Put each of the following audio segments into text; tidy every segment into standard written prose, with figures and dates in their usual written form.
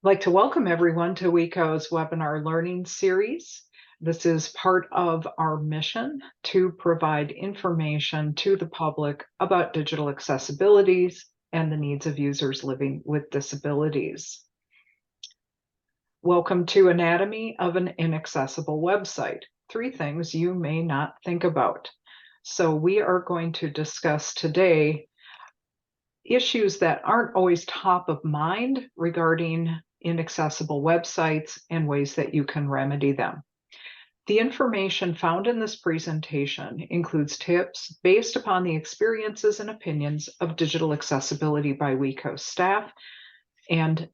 I'd like to welcome everyone to WeCo's webinar learning series. This is part of our mission to provide information to the public about digital accessibilities and the needs of users living with disabilities. Welcome to Anatomy of an Inaccessible website. 3 things you may not think about. So we are going to discuss today issues that aren't always top of mind regarding inaccessible websites and ways that you can remedy them. The information found in this presentation includes tips based upon the experiences and opinions of digital accessibility by WeCo staff and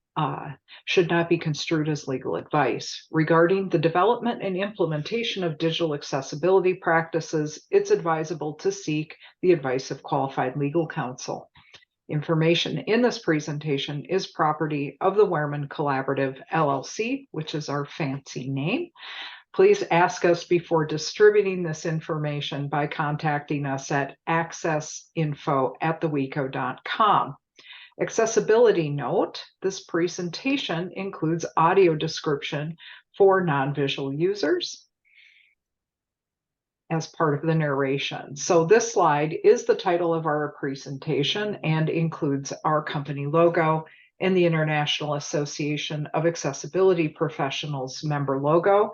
should not be construed as legal advice. Regarding the development and implementation of digital accessibility practices, it's advisable to seek the advice of qualified legal counsel. Information in this presentation is property of the Wehrman Collaborative, LLC, which is our fancy name. Please ask us before distributing this information by contacting us at accessinfo@theweco.com. Accessibility note, this presentation includes audio description for non-visual users as part of the narration. So this slide is the title of our presentation and includes our company logo and the International Association of Accessibility Professionals member logo.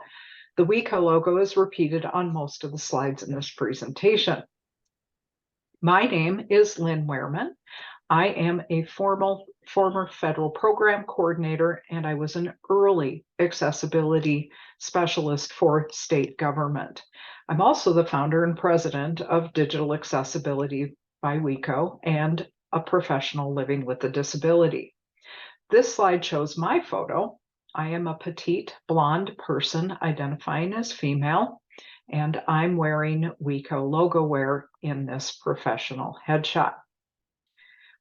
The WeCo logo is repeated on most of the slides in this presentation. My name is Lynn Wehrman. I am a former federal program coordinator, and I was an early accessibility specialist for state government. I'm also the founder and president of Digital Accessibility by WeCo and a professional living with a disability. This slide shows my photo. I am a petite blonde person identifying as female, and I'm wearing WeCo logo wear in this professional headshot.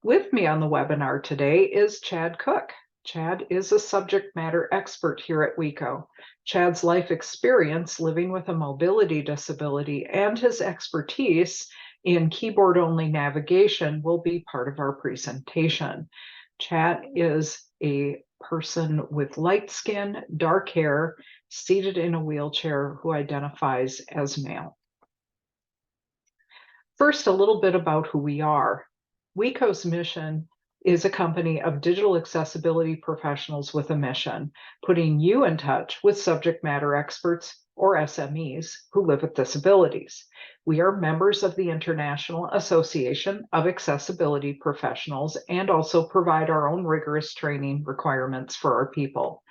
With me on the webinar today is Chad Cook. Chad is a subject matter expert here at WeCo. Chad's life experience living with a mobility disability and his expertise in keyboard-only navigation will be part of our presentation. Chad is a person with light skin, dark hair, seated in a wheelchair who identifies as male. First, a little bit about who we are. WeCo's mission is a company of digital accessibility professionals with a mission, putting you in touch with subject matter experts or SMEs who live with disabilities. We are members of the International Association of Accessibility Professionals and also provide our own rigorous training requirements for our people.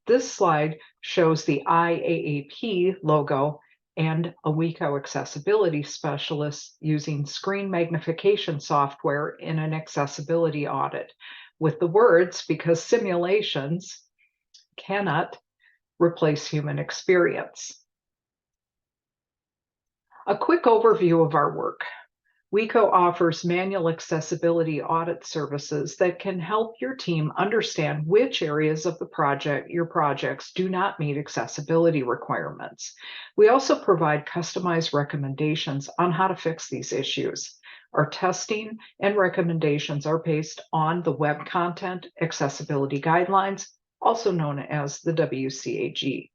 This slide shows the IAAP logo and a WeCo accessibility specialist using screen magnification software in an accessibility audit with the words, because simulations cannot replace human experience. A quick overview of our work. WeCo offers manual accessibility audit services that can help your team understand which areas of your projects do not meet accessibility requirements. We also provide customized recommendations on how to fix these issues. Our testing and recommendations are based on the Web Content Accessibility Guidelines, also known as the WCAG.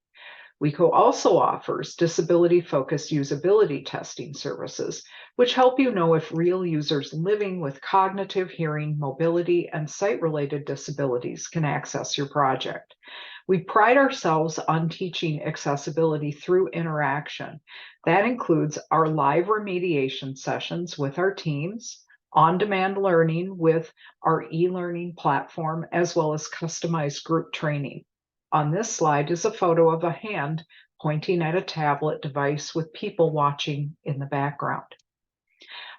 WeCo also offers disability-focused usability testing services, which help you know if real users living with cognitive, hearing, mobility, and sight-related disabilities can access your project. We pride ourselves on teaching accessibility through interaction. That includes our live remediation sessions with our teams, on-demand learning with our e-learning platform, as well as customized group training. On this slide is a photo of a hand pointing at a tablet device with people watching in the background.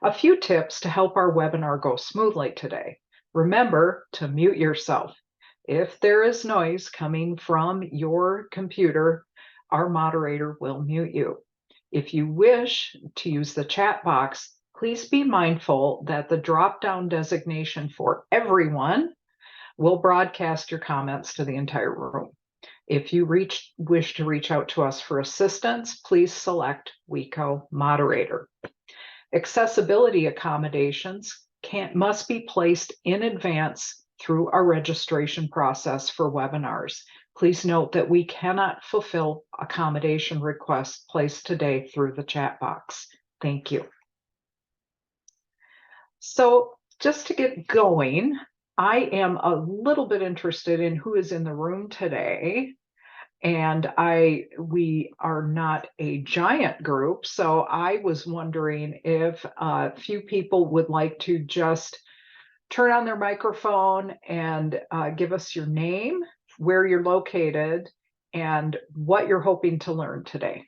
A few tips to help our webinar go smoothly today. Remember to mute yourself. If there is noise coming from your computer, our moderator will mute you. If you wish to use the chat box, please be mindful that the drop-down designation for everyone will broadcast your comments to the entire room. If you wish to reach out to us for assistance, please select WeCo Moderator. Accessibility accommodations must be placed in advance through our registration process for webinars. Please note that we cannot fulfill accommodation requests placed today through the chat box. Thank you. So just to get going, I am a little bit interested in who is in the room today. And we are not a giant group, so I was wondering if a few people would like to just turn on their microphone and give us your name, where you're located, and what you're hoping to learn today.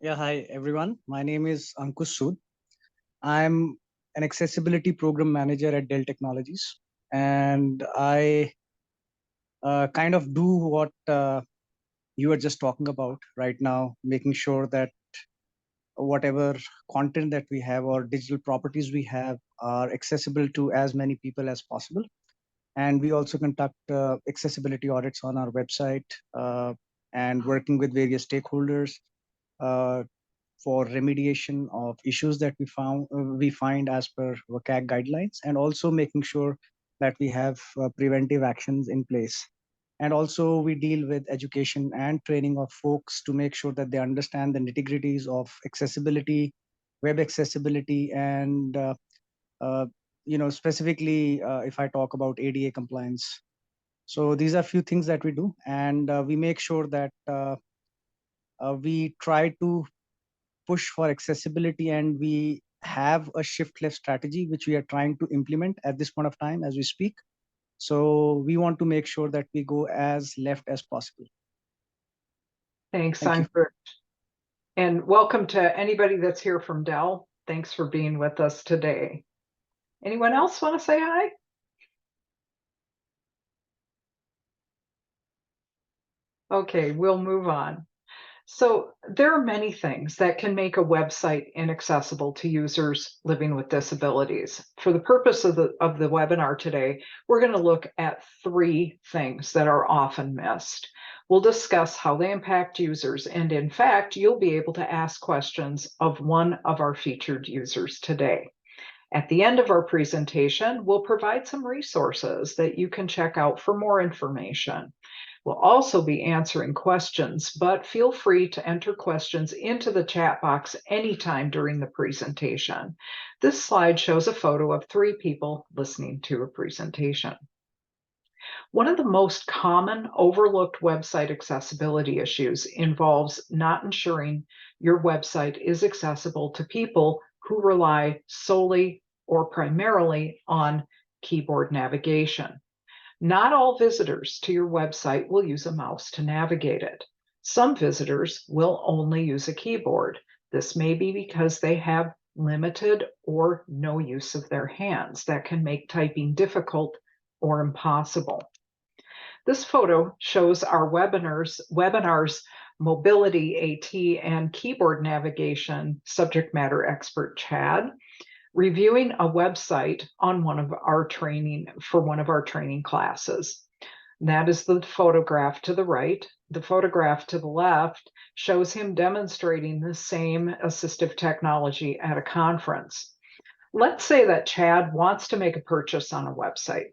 Yeah, hi everyone. My name is Ankush Sood. I'm an accessibility program manager at Dell Technologies, and I kind of do what you are just talking about right now, making sure that whatever content that we have or digital properties we have are accessible to as many people as possible. And we also conduct accessibility audits on our website and working with various stakeholders uh, for remediation of issues that we find as per WCAG guidelines, and also making sure that we have preventive actions in place. And also we deal with education and training of folks to make sure that they understand the nitty-gritties of accessibility, web accessibility, and specifically if I talk about ADA compliance. So these are a few things that we do, and we make sure that we try to push for accessibility, and we have a shift left strategy which we are trying to implement at this point of time as we speak. So we want to make sure that we go as left as possible. Thanks, Thank you. Ankush. And welcome to anybody that's here from Dell. Thanks for being with us today. Anyone else want to say hi? Okay, we'll move on. So there are many things that can make a website inaccessible to users living with disabilities. For the purpose of the webinar today, we're going to look at 3 things that are often missed. We'll discuss how they impact users, and in fact, you'll be able to ask questions of one of our featured users today. At the end of our presentation, we'll provide some resources that you can check out for more information. We'll also be answering questions, but feel free to enter questions into the chat box anytime during the presentation. This slide shows a photo of 3 people listening to a presentation. One of the most common overlooked website accessibility issues involves not ensuring your website is accessible to people who rely solely or primarily on keyboard navigation. Not all visitors to your website will use a mouse to navigate it. Some visitors will only use a keyboard. This may be because they have limited or no use of their hands. That can make typing difficult or impossible. This photo shows our webinars mobility AT and keyboard navigation subject matter expert Chad reviewing a website on one of our training classes. That is the photograph to the right. The photograph to the left shows him demonstrating the same assistive technology at a conference. Let's say that Chad wants to make a purchase on a website.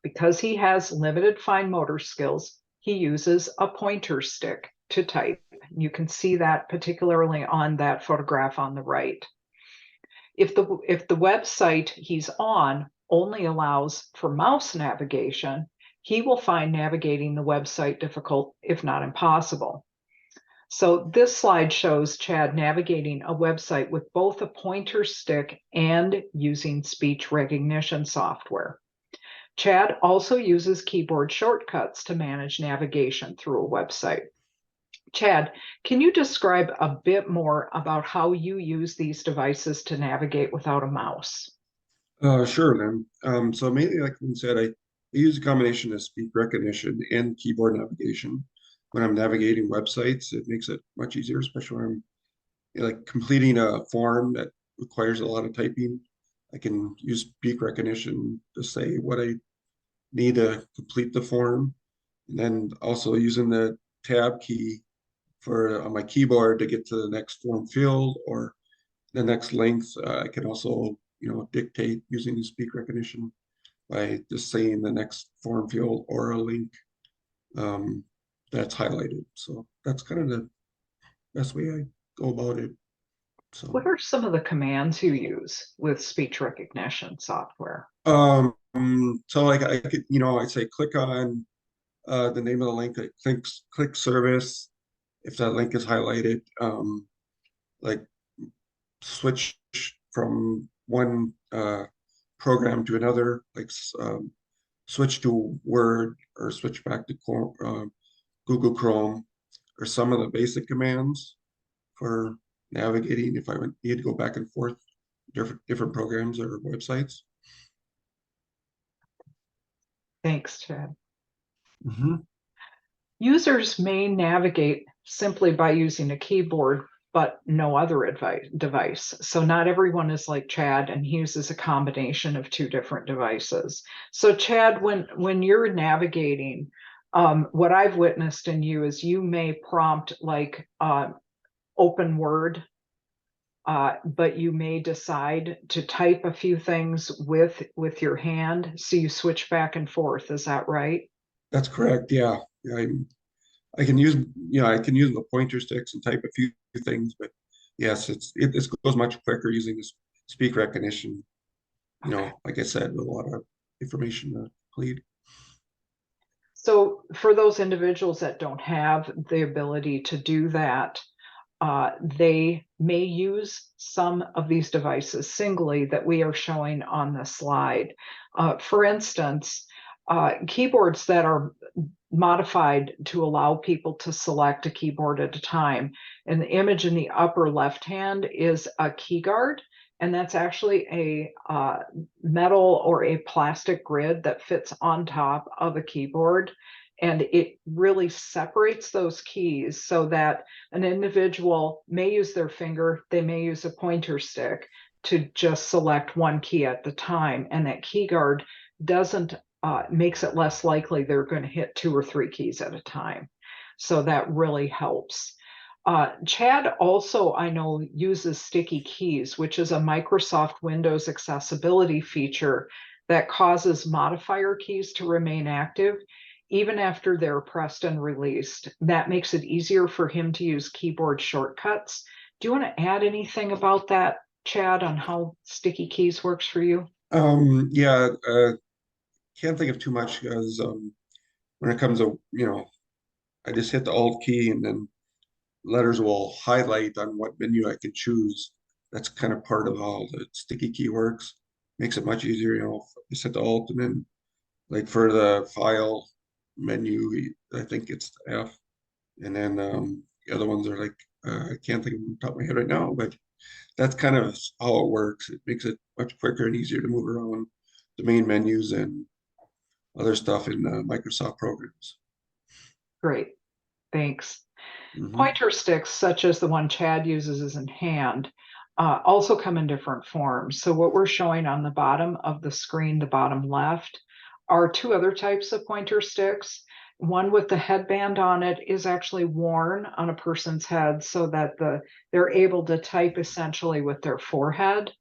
Because he has limited fine motor skills, he uses a pointer stick to type. You can see that particularly on that photograph on the right. If the website he's on only allows for mouse navigation, he will find navigating the website difficult, if not impossible. So this slide shows Chad navigating a website with both a pointer stick and using speech recognition software. Chad also uses keyboard shortcuts to manage navigation through a website. Chad, can you describe a bit more about how you use these devices to navigate without a mouse? Sure, man. So mainly, like you said, I use a combination of speech recognition and keyboard navigation. When I'm navigating websites, it makes it much easier, especially when I'm like completing a form that requires a lot of typing. I can use speech recognition to say what I need to complete the form, and then also using the tab key for on my keyboard to get to the next form field or the next length. I can also, dictate using the speech recognition by just saying the next form field or a link that's highlighted. So that's kind of the best way I go about it. So, What are some of the commands you use with speech recognition software? so like I could, I'd say click on the name of the link, like click service. If that link is highlighted, like switch from one program to another, like switch to Word or switch back to Google Chrome, or some of the basic commands for navigating if I need to go back and forth different programs or websites. Thanks, Chad. Mm-hmm. Users may navigate simply by using a keyboard, but no other device. So not everyone is like Chad, and he uses a combination of two different devices. So Chad, when you're navigating, what I've witnessed in you is you may prompt like open Word, but you may decide to type a few things with your hand, so you switch back and forth. Is that right? That's correct. Yeah. I can use, I can use the pointer sticks and type a few things, but yes, it goes much quicker using this speak recognition. Like I said, with a lot of information to complete. So for those individuals that don't have the ability to do that, they may use some of these devices singly that we are showing on the slide. For instance, keyboards that are modified to allow people to select a keyboard at a time. And the image in the upper left hand is a key guard, and that's actually a metal or a plastic grid that fits on top of a keyboard. And it really separates those keys so that an individual may use their finger, they may use a pointer stick to just select one key at the time. And that key guard doesn't makes it less likely they're going to hit 2 or 3 keys at a time. So that really helps. Chad also, I know, uses sticky keys, which is a Microsoft Windows accessibility feature that causes modifier keys to remain active even after they're pressed and released. That makes it easier for him to use keyboard shortcuts. Do you want to add anything about that, Chad, on how sticky keys works for you? Yeah, can't think of too much because when it comes to, I just hit the Alt key and then letters will highlight on what menu I can choose. That's kind of part of how the sticky key works. Makes it much easier, just hit the Alt and then like for the file menu, I think it's the F. And then the other ones are like, I can't think of them on top of my head right now, but that's kind of how it works. It makes it much quicker and easier to move around the main menus and other stuff in Microsoft programs. Great, thanks. Mm-hmm. Pointer sticks, such as the one Chad uses in hand, also come in different forms. So what we're showing on the bottom of the screen, the bottom left, are 2 other types of pointer sticks. One with the headband on it is actually worn on a person's head so that they're able to type essentially with their forehead.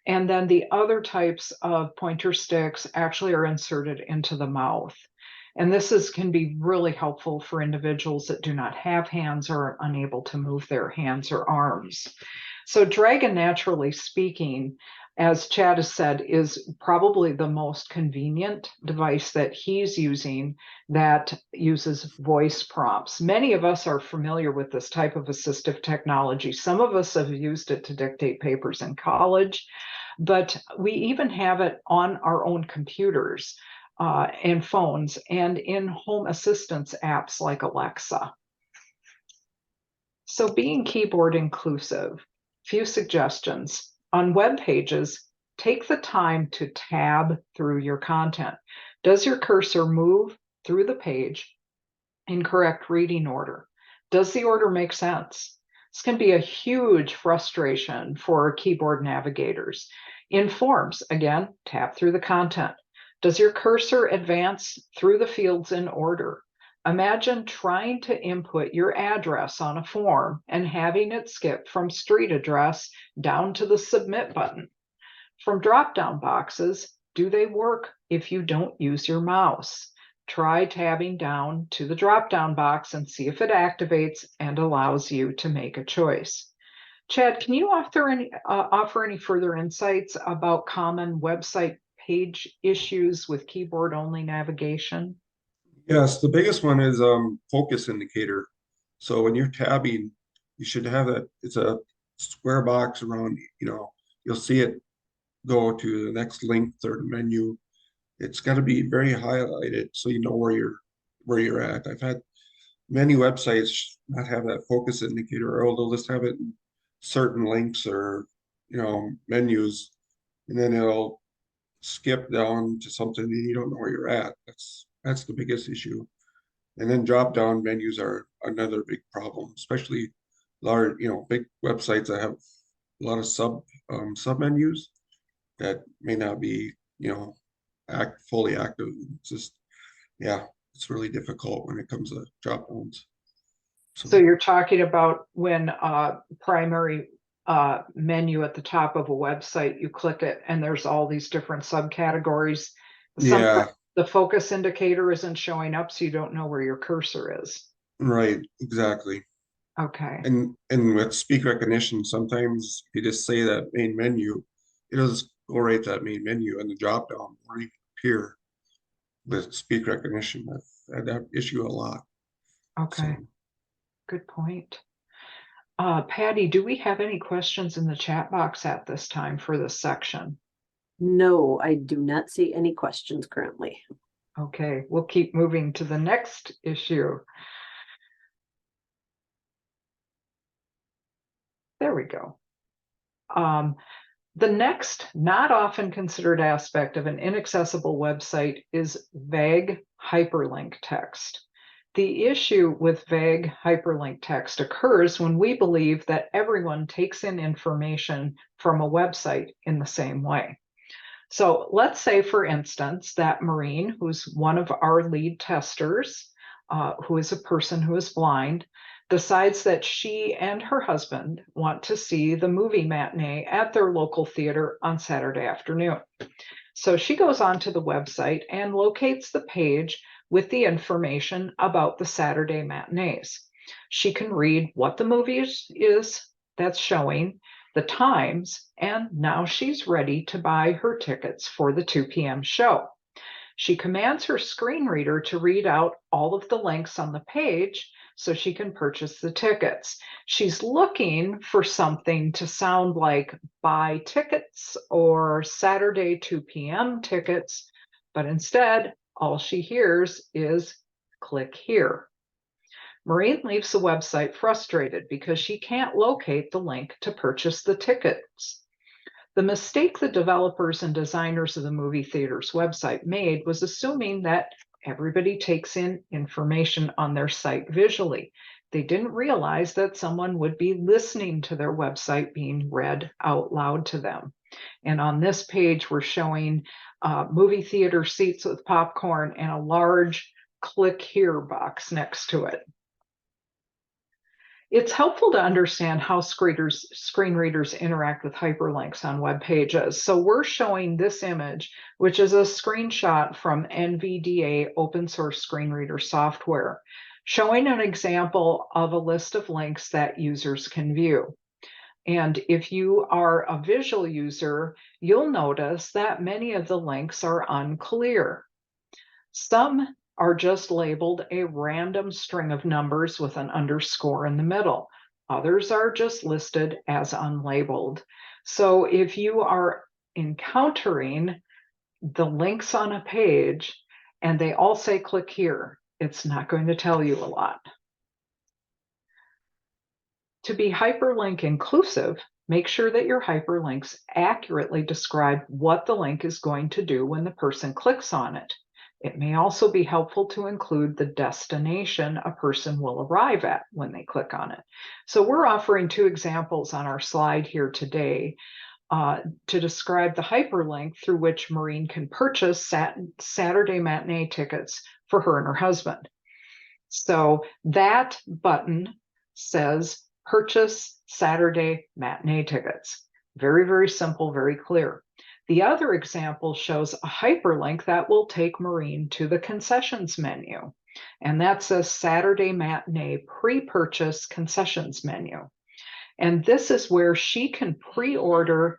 And then the other types of pointer sticks actually are inserted into the mouth. And this can be really helpful for individuals that do not have hands or are unable to move their hands or arms. So Dragon, naturally speaking, as Chad has said, is probably the most convenient device that he's using that uses voice prompts. Many of us are familiar with this type of assistive technology. Some of us have used it to dictate papers in college, but we even have it on our own computers and phones and in home assistance apps like Alexa. So being keyboard inclusive, few suggestions. On web pages, take the time to tab through your content. Does your cursor move through the page in correct reading order? Does the order make sense? This can be a huge frustration for keyboard navigators. In forms, again, tap through the content. Does your cursor advance through the fields in order? Imagine trying to input your address on a form and having it skip from street address down to the submit button. From drop-down boxes, do they work if you don't use your mouse? Try tabbing down to the drop-down box and see if it activates and allows you to make a choice. Chad, can you offer any further insights about common website page issues with keyboard-only navigation? Yes, the biggest one is focus indicator. So when you're tabbing, you should have that. It's a square box around, you'll see it go to the next link, third menu. It's got to be very highlighted so you know where you're at. I've had many websites not have that focus indicator, or they'll just have it in certain links or menus, and then it'll skip down to something and you don't know where you're at. That's the biggest issue. And then drop down menus are another big problem, especially large, big websites that have a lot of sub menus that may not be, fully active. It's just, yeah, it's really difficult when it comes to drop downs. So you're talking about when primary menu at the top of a website, you click it and there's all these different subcategories. Yeah, The focus indicator isn't showing up, so you don't know where your cursor is. right, exactly. Okay. And with speak recognition, sometimes you just say that main menu, it'll just go right to that main menu, and the drop down won't even appear with speak recognition. I've had that issue a lot. Okay. So, Good point. Patty, do we have any questions in the chat box at this time for this section? No, I do not see any questions currently. Okay, we'll keep moving to the next issue. There we go. The next not often considered aspect of an inaccessible website is vague hyperlink text. The issue with vague hyperlink text occurs when we believe that everyone takes in information from a website in the same way. So let's say, for instance, that Maureen, who's one of our lead testers, who is a person who is blind, decides that she and her husband want to see the movie matinee at their local theater on Saturday afternoon. So she goes onto the website and locates the page with the information about the Saturday matinees. She can read what the movie is that's showing, the times, and now she's ready to buy her tickets for the 2 p.m. show. She commands her screen reader to read out all of the links on the page so she can purchase the tickets. She's looking for something to sound like buy tickets or Saturday 2 p.m. tickets, but instead, all she hears is click here. Maureen leaves the website frustrated because she can't locate the link to purchase the tickets. The mistake the developers and designers of the movie theater's website made was assuming that everybody takes in information on their site visually. They didn't realize that someone would be listening to their website being read out loud to them. And on this page, we're showing movie theater seats with popcorn and a large click here box next to it. It's helpful to understand how screen readers interact with hyperlinks on web pages. So we're showing this image, which is a screenshot from NVDA open source screen reader software, showing an example of a list of links that users can view. And if you are a visual user, you'll notice that many of the links are unclear. Some are just labeled a random string of numbers with an underscore in the middle. Others are just listed as unlabeled. So if you are encountering the links on a page and they all say click here, it's not going to tell you a lot. To be hyperlink inclusive, make sure that your hyperlinks accurately describe what the link is going to do when the person clicks on it. It may also be helpful to include the destination a person will arrive at when they click on it. So we're offering 2 examples on our slide here today to describe the hyperlink through which Maureen can purchase Saturday matinee tickets for her and her husband. So that button says purchase Saturday matinee tickets. Very, very simple, very clear. The other example shows a hyperlink that will take Maureen to the concessions menu. And that says Saturday matinee pre-purchase concessions menu. And this is where she can pre-order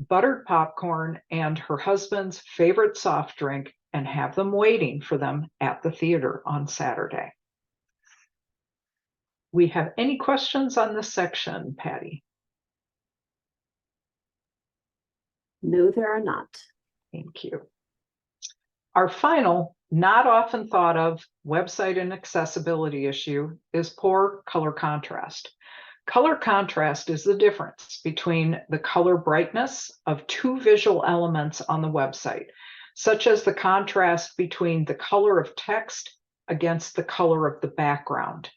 buttered popcorn and her husband's favorite soft drink and have them waiting for them at the theater on Saturday. We have any questions on this section, Patty? No, there are not. Thank you. Our final, not often thought of website inaccessibility issue is poor color contrast. Color contrast is the difference between the color brightness of two visual elements on the website, such as the contrast between the color of text against the color of the background.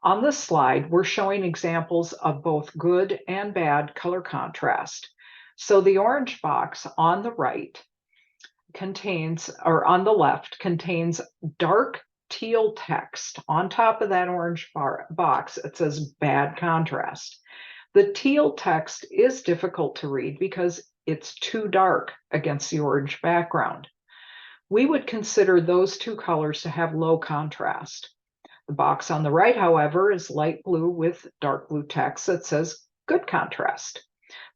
On this slide, we're showing examples of both good and bad color contrast. So the orange box on the right contains, or on the left, contains dark teal text. On top of that orange box, it says bad contrast. The teal text is difficult to read because it's too dark against the orange background. We would consider those two colors to have low contrast. The box on the right, however, is light blue with dark blue text that says good contrast.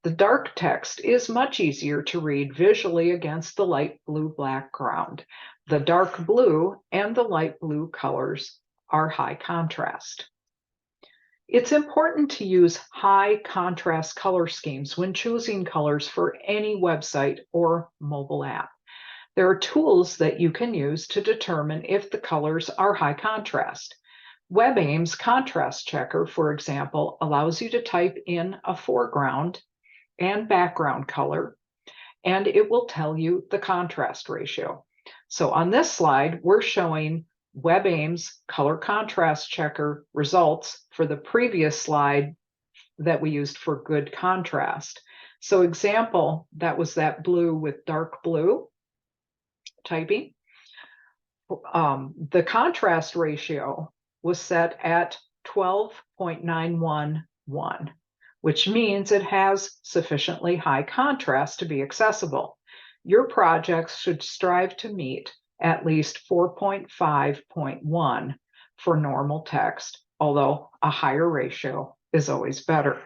The dark text is much easier to read visually against the light blue background. The dark blue and the light blue colors are high contrast. It's important to use high contrast color schemes when choosing colors for any website or mobile app. There are tools that you can use to determine if the colors are high contrast. WebAIM's contrast checker, for example, allows you to type in a foreground and background color, and it will tell you the contrast ratio. So on this slide, we're showing WebAIM's color contrast checker results for the previous slide that we used for good contrast. So example, that was that blue with dark blue typing. The contrast ratio was set at 12.911, which means it has sufficiently high contrast to be accessible. Your projects should strive to meet at least 4.5.1 for normal text, although a higher ratio is always better.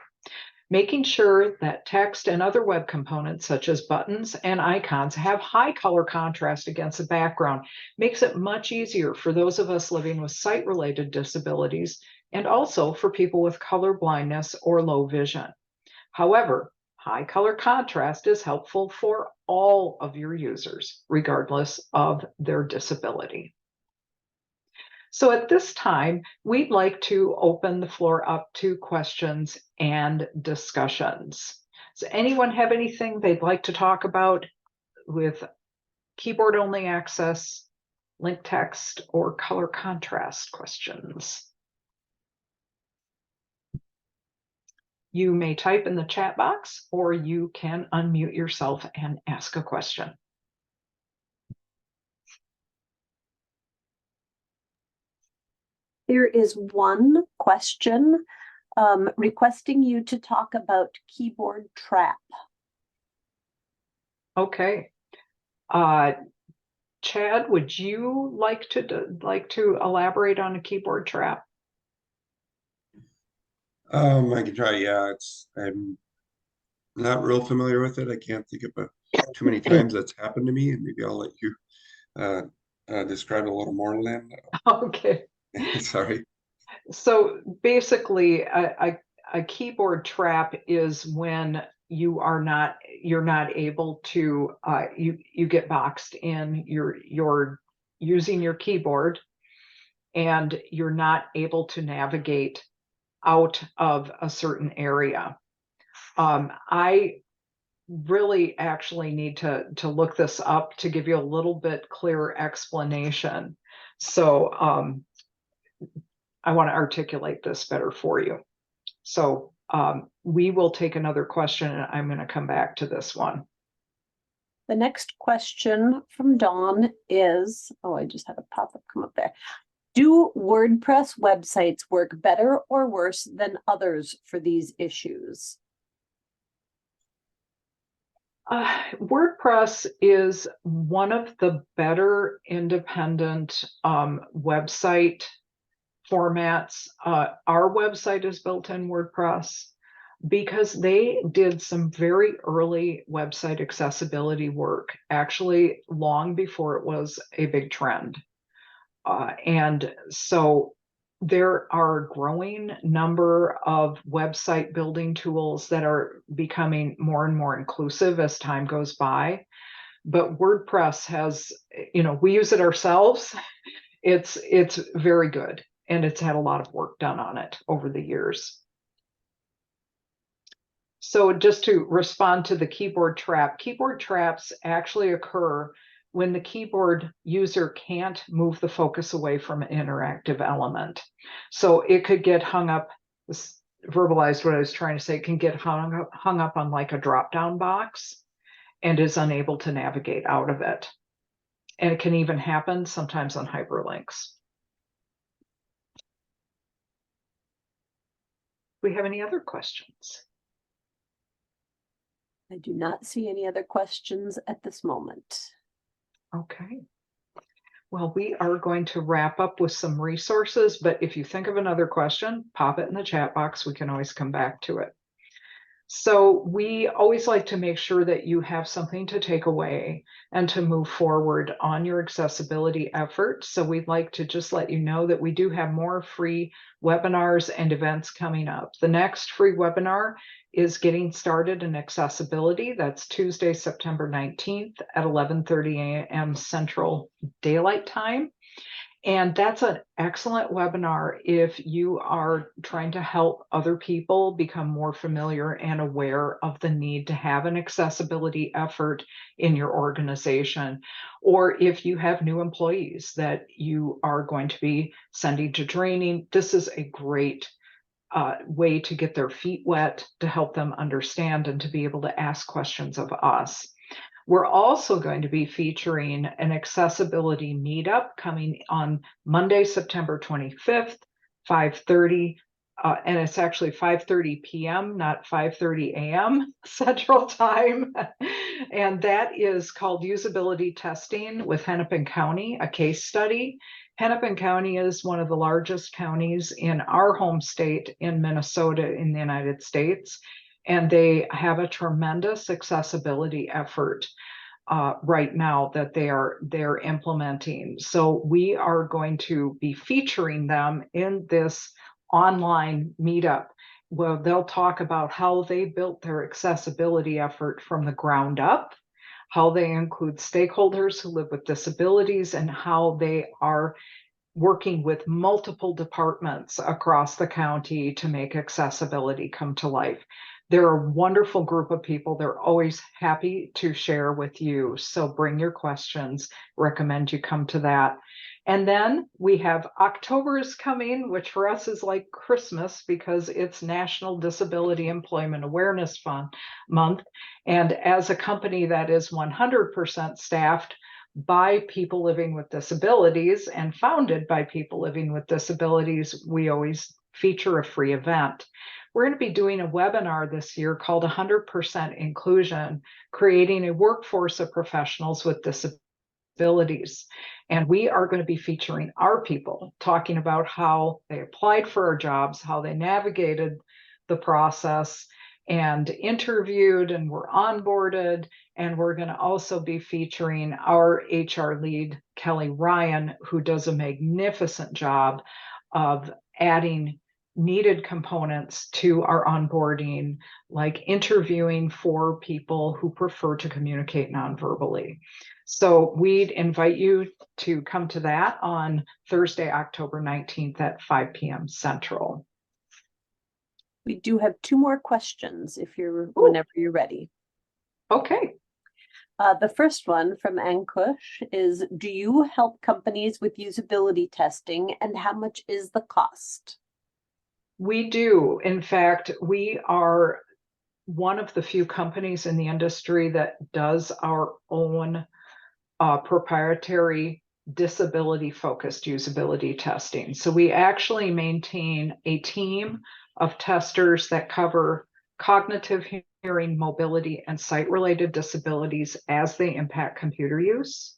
Making sure that text and other web components such as buttons and icons have high color contrast against the background makes it much easier for those of us living with sight-related disabilities and also for people with color blindness or low vision. However, high color contrast is helpful for all of your users, regardless of their disability. So at this time, we'd like to open the floor up to questions and discussions. Does anyone have anything they'd like to talk about with keyboard only access, link text, or color contrast questions? You may type in the chat box, or you can unmute yourself and ask a question. There is one question requesting you to talk about keyboard trap. Okay. Chad, would you like to elaborate on a keyboard trap? I can try. Yeah, I'm not real familiar with it. I can't think of too many times that's happened to me, and maybe I'll let you describe a little more, Lynn. Okay. Sorry. So basically, a keyboard trap is when you're not able to you get boxed in. You're using your keyboard, and you're not able to navigate out of a certain area. I really actually need to look this up to give you a little bit clearer explanation. So I want to articulate this better for you. So we will take another question, and I'm going to come back to this one. The next question from Dawn is, oh, I just had a pop-up come up there. Do WordPress websites work better or worse than others for these issues? WordPress is one of the better independent website formats. Our website is built in WordPress because they did some very early website accessibility work, actually long before it was a big trend. And so there are a growing number of website building tools that are becoming more and more inclusive as time goes by. But WordPress has, we use it ourselves. It's very good, and it's had a lot of work done on it over the years. So just to respond to the keyboard traps actually occur when the keyboard user can't move the focus away from an interactive element. So it could get hung up, verbalized what I was trying to say, it can get hung up on like a drop-down box and is unable to navigate out of it. And it can even happen sometimes on hyperlinks. Do we have any other questions? I do not see any other questions at this moment. Okay. Well, we are going to wrap up with some resources, but if you think of another question, pop it in the chat box. We can always come back to it. So we always like to make sure that you have something to take away and to move forward on your accessibility efforts. So we'd like to just let you know that we do have more free webinars and events coming up. The next free webinar is Getting Started in Accessibility. That's Tuesday, September 19th at 11:30 a.m. Central Daylight Time. And that's an excellent webinar if you are trying to help other people become more familiar and aware of the need to have an accessibility effort in your organization, or if you have new employees that you are going to be sending to training. This is a great way to get their feet wet, to help them understand and to be able to ask questions of us. We're also going to be featuring an accessibility meetup coming on Monday, September 25th, 5:30, and it's actually 5:30 p.m., not 5:30 a.m. Central Time. And that is called Usability Testing with Hennepin County, a case study. Hennepin County is one of the largest counties in our home state in Minnesota in the United States. And they have a tremendous accessibility effort right now that they're implementing. So we are going to be featuring them in this online meetup. Well, they'll talk about how they built their accessibility effort from the ground up, how they include stakeholders who live with disabilities, and how they are working with multiple departments across the county to make accessibility come to life. They're a wonderful group of people. They're always happy to share with you. So bring your questions. Recommend you come to that. And then we have October is coming, which for us is like Christmas because it's National Disability Employment Awareness Month. And as a company that is 100% staffed by people living with disabilities and founded by people living with disabilities, we always feature a free event. We're going to be doing a webinar this year called 100% Inclusion, Creating a Workforce of Professionals with Disabilities. And we are going to be featuring our people, talking about how they applied for our jobs, how they navigated the process and interviewed and were onboarded. And we're going to also be featuring our HR lead, Kelly Ryan, who does a magnificent job of adding needed components to our onboarding, like interviewing for people who prefer to communicate non-verbally. So we'd invite you to come to that on Thursday, October 19th at 5 p.m. Central. We do have two more questions whenever you're ready. Okay. The first one from Ankush is, do you help companies with usability testing, and how much is the cost? We do. In fact, we are one of the few companies in the industry that does our own proprietary disability-focused usability testing. So we actually maintain a team of testers that cover cognitive, hearing, mobility, and sight-related disabilities as they impact computer use.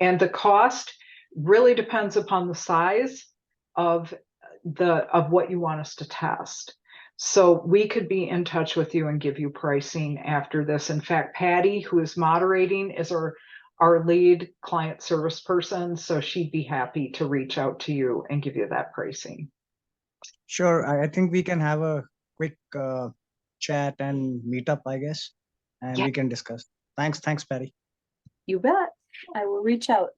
And the cost really depends upon the size of what you want us to test. So we could be in touch with you and give you pricing after this. In fact, Patty, who is moderating, is our lead client service person. So she'd be happy to reach out to you and give you that pricing. Sure. I think we can have a quick chat and meet up, I guess, and we can discuss. Thanks, Patty. You bet. I will reach out.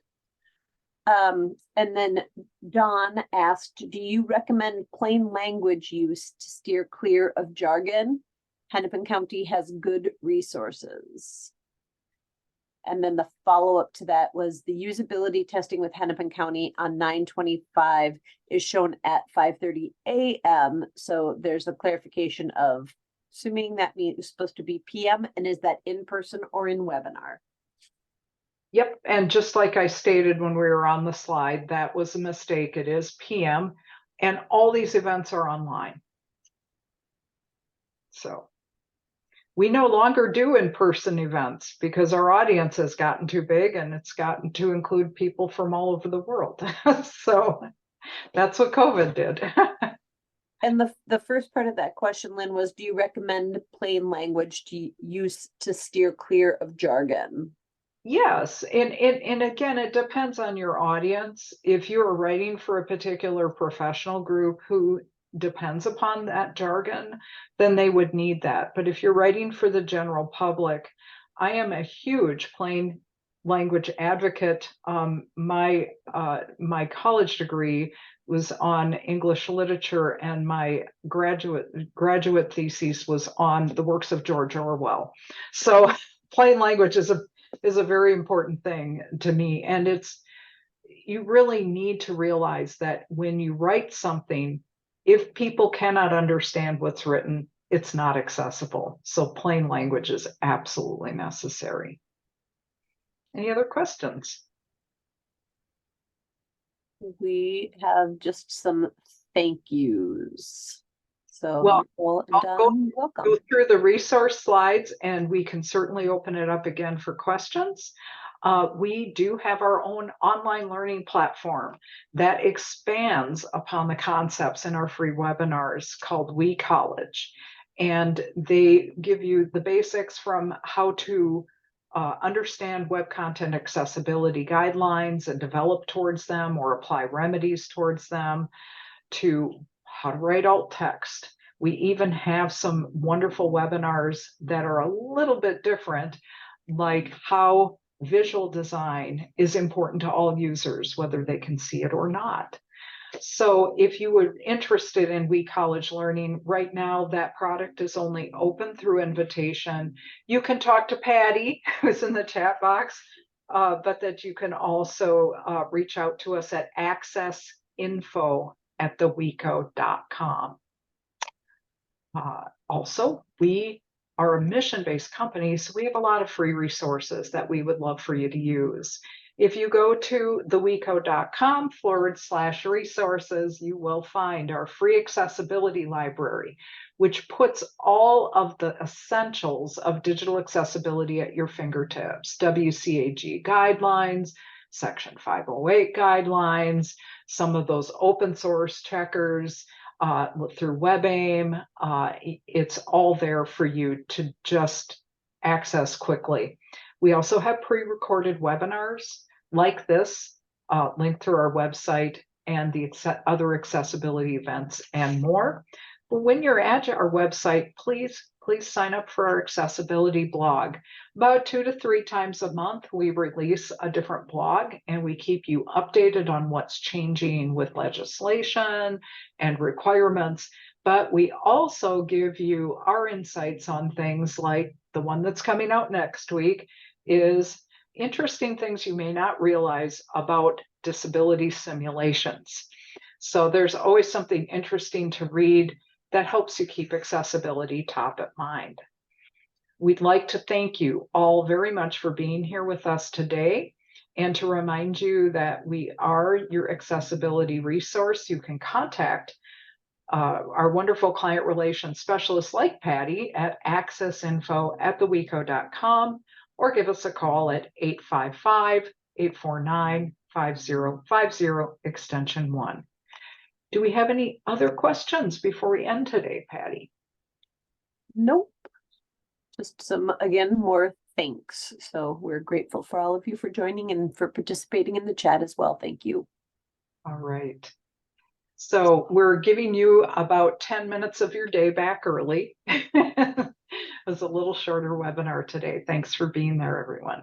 And then Don asked, do you recommend plain language use to steer clear of jargon? Hennepin County has good resources. And then the follow-up to that was the usability testing with Hennepin County on 9/25 is shown at 5:30 a.m. So there's a clarification of assuming that means it's supposed to be PM, and is that in person or in webinar? Yep, and just like I stated when we were on the slide, that was a mistake. It is PM, and all these events are online. So we no longer do in-person events because our audience has gotten too big and it's gotten to include people from all over the world. So that's what COVID did. And the first part of that question, Lynn, was do you recommend plain language to use to steer clear of jargon? Yes, and again, it depends on your audience. If you're writing for a particular professional group who depends upon that jargon, then they would need that. But if you're writing for the general public, I am a huge plain language advocate. My college degree was on English literature, and my graduate thesis was on the works of George Orwell. So plain language is a very important thing to me. And you really need to realize that when you write something, if people cannot understand what's written, it's not accessible. So plain language is absolutely necessary. Any other questions? We have just some thank yous. So Well, Nicole and Don, welcome. Go through the resource slides and we can certainly open it up again for questions. We do have our own online learning platform that expands upon the concepts in our free webinars called WeCollege. And they give you the basics from how to understand web content accessibility guidelines and develop towards them or apply remedies towards them, to how to write alt text. We even have some wonderful webinars that are a little bit different, like how visual design is important to all users, whether they can see it or not. So if you were interested in WeCollege Learning, right now that product is only open through invitation. You can talk to Patty, who's in the chat box, but that you can also reach out to us at accessinfo@theweco.com. Also, we are a mission-based company, so we have a lot of free resources that we would love for you to use. If you go to theweco.com/resources, you will find our free accessibility library, which puts all of the essentials of digital accessibility at your fingertips. WCAG guidelines, Section 508 guidelines, some of those open source checkers, through WebAIM. It's all there for you to just access quickly. We also have pre-recorded webinars like this, linked through our website, and the other accessibility events and more. But when you're at our website, please sign up for our accessibility blog. About 2 to 3 times a month, we release a different blog and we keep you updated on what's changing with legislation and requirements. But we also give you our insights on things like the one that's coming out next week is interesting things you may not realize about disability simulations. So there's always something interesting to read that helps you keep accessibility top of mind. We'd like to thank you all very much for being here with us today. And to remind you that we are your accessibility resource, you can contact our wonderful client relations specialists like Patty at accessinfo@theweco.com, or give us a call at 855-849-5050, extension 1. Do we have any other questions before we end today, Patty? Nope. Just some, again, more thanks. So we're grateful for all of you for joining and for participating in the chat as well. Thank you. All right. So we're giving you about 10 minutes of your day back early. It was a little shorter webinar today. Thanks for being there, everyone.